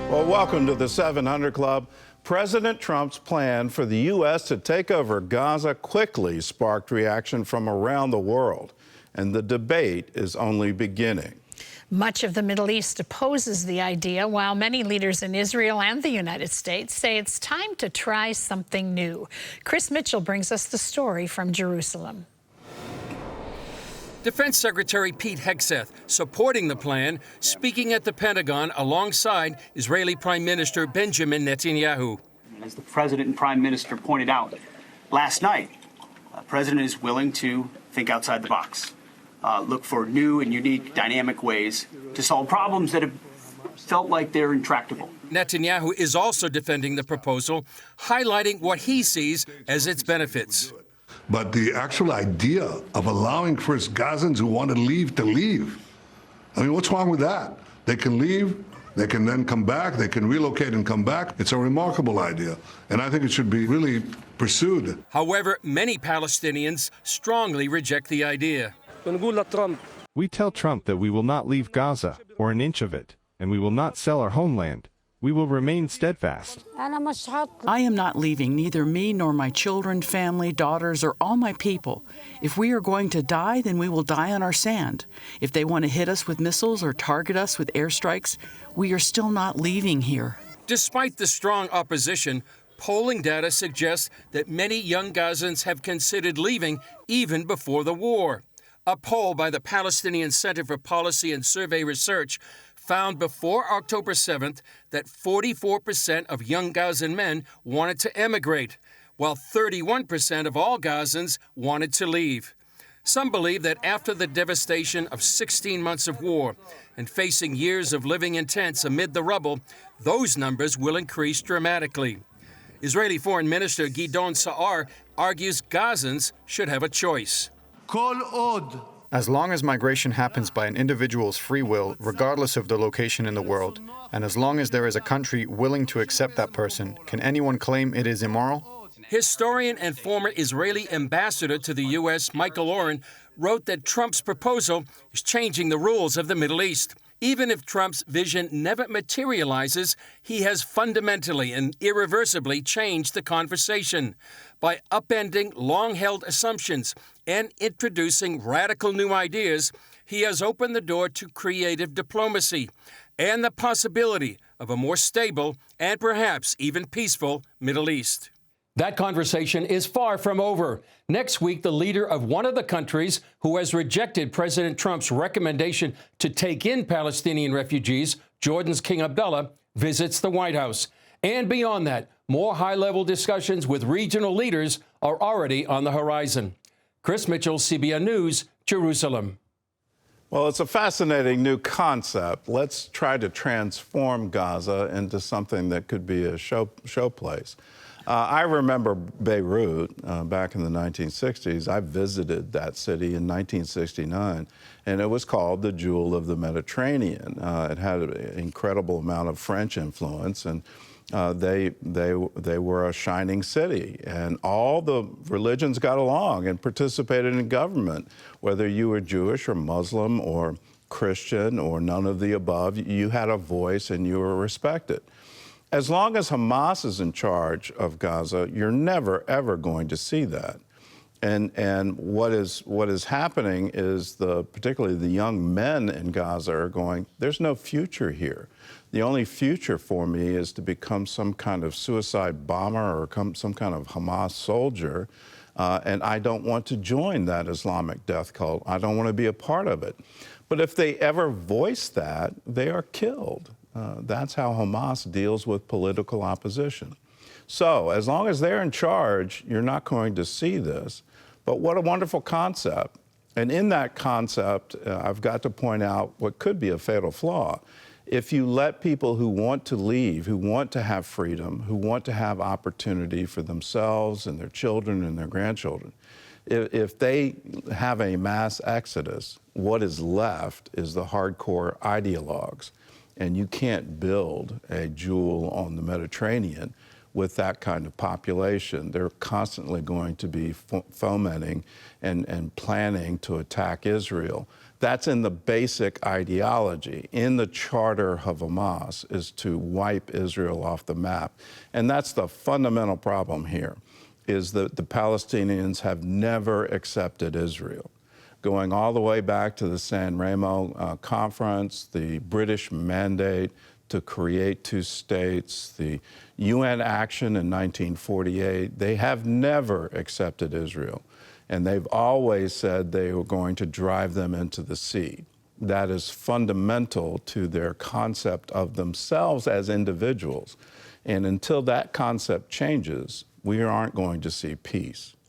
Well, welcome to the 700 Club. President Trump's plan for the U.S. to take over Gaza quickly sparked reaction from around the world, and the debate is only beginning. Much of the Middle East opposes the idea, while many leaders in Israel and the United States say it's time to try something new. Chris Mitchell brings us the story from Jerusalem. Defense Secretary Pete Hegseth supporting the plan, speaking at the Pentagon alongside Israeli Prime Minister Benjamin Netanyahu. As the President and Prime Minister pointed out last night, the President is willing to think outside the box, look for new and unique dynamic ways to solve problems that have felt like they're intractable. Netanyahu is also defending the proposal, highlighting what he sees as its benefits. But the actual idea of allowing first Gazans who want to leave, I mean, what's wrong with that? They can leave, they can then come back, they can relocate and come back. It's a remarkable idea, and I think it should be really pursued. However, many Palestinians strongly reject the idea. We tell Trump that we will not leave Gaza, or an inch of it, and we will not sell our homeland. We will remain steadfast. I am not leaving, neither me nor my children, family, daughters, or all my people. If we are going to die, then we will die on our sand. If they want to hit us with missiles or target us with airstrikes, we are still not leaving here. Despite the strong opposition, polling data suggests that many young Gazans have considered leaving even before the war. A poll by the Palestinian Center for Policy and Survey Research found before October 7th that 44% of young Gazan men wanted to emigrate, while 31% of all Gazans wanted to leave. Some believe that after the devastation of 16 months of war and facing years of living in tents amid the rubble, those numbers will increase dramatically. Israeli Foreign Minister Gidon Sa'ar argues Gazans should have a choice. As long as migration happens by an individual's free will, regardless of the location in the world, and as long as there is a country willing to accept that person, can anyone claim it is immoral? Historian and former Israeli ambassador to the U.S., Michael Oren, wrote that Trump's proposal is changing the rules of the Middle East. Even if Trump's vision never materializes, he has fundamentally and irreversibly changed the conversation by upending long-held assumptions and introducing radical new ideas. He has opened the door to creative diplomacy and the possibility of a more stable and perhaps even peaceful Middle East. That conversation is far from over. Next week, the leader of one of the countries who has rejected President Trump's recommendation to take in Palestinian refugees, Jordan's King Abdullah, visits the White House. And beyond that, more high-level discussions with regional leaders are already on the horizon. Chris Mitchell, CBN News, Jerusalem. Well, it's a fascinating new concept. Let's try to transform Gaza into something that could be a showplace. I remember Beirut back in the 1960s. I visited that city in 1969, and it was called the Jewel of the Mediterranean. It had an incredible amount of French influence, and they were a shining city. And all the religions got along and participated in government, whether you were Jewish or Muslim or Christian or none of the above. You had a voice and you were respected. As long as Hamas is in charge of Gaza, you're never, ever going to see that. And what is happening is particularly the young men in Gaza are going, there's no future here. The only future for me is to become some kind of suicide bomber or some kind of Hamas soldier, and I don't want to join that Islamic death cult. I don't want to be a part of it. But if they ever voice that, they are killed. That's how Hamas deals with political opposition. So as long as they're in charge, you're not going to see this. But what a wonderful concept. And in that concept, I've got to point out what could be a fatal flaw. If you let people who want to leave, who want to have freedom, who want to have opportunity for themselves and their children and their grandchildren, if they have a mass exodus, what is left is the hardcore ideologues. And you can't build a jewel on the Mediterranean with that kind of population. They're constantly going to be fomenting and planning to attack Israel. That's in the basic ideology. In the charter of Hamas is to wipe Israel off the map. And that's the fundamental problem here, is that the Palestinians have never accepted Israel. Going all the way back to the San Remo Conference, the British mandate to create two states, the UN action in 1948, they have never accepted Israel. And they've always said they were going to drive them into the sea. That is fundamental to their concept of themselves as individuals. And until that concept changes, we aren't going to see peace.